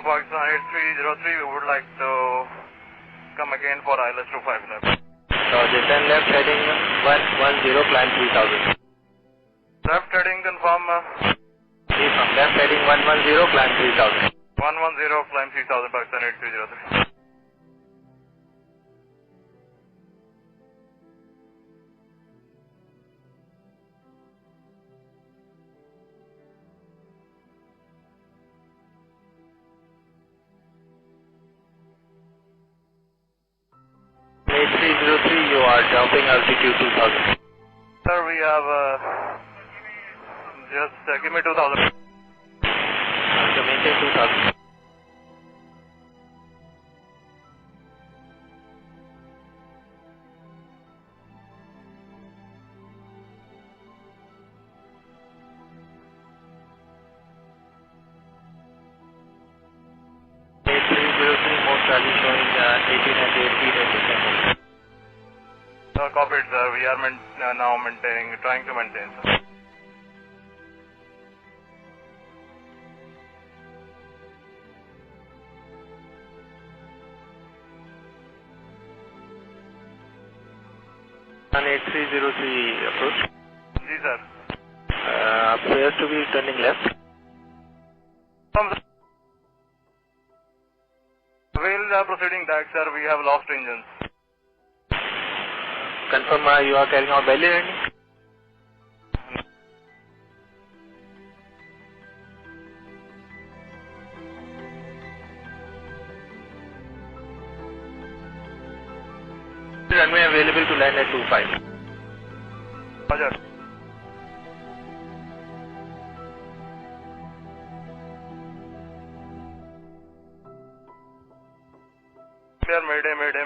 Pakistan 8303, we would like to come again for ILS 25 left. Roger, 10 left heading 110, climb 3000. Left heading confirm. From left heading 110, climb 3000. 110, climb 3000, Pakistan 8303. You are jumping altitude 2000. Sir, we have just give me 2000. So maintain 2000. Most rally showing 1800 feet at descent. Copied, sir. We are now maintaining, trying to maintain, sir. On 8303 approach. Yes, sir. Appears to be turning left. We'll proceeding back, sir. We have lost engines. Confirm you are carrying out belly landing? Runway available to land at 25. Roger.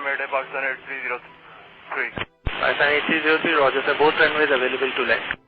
Mayday, Pakistan 8303. Pakistan 8303, Roger, sir. Both runways available to land.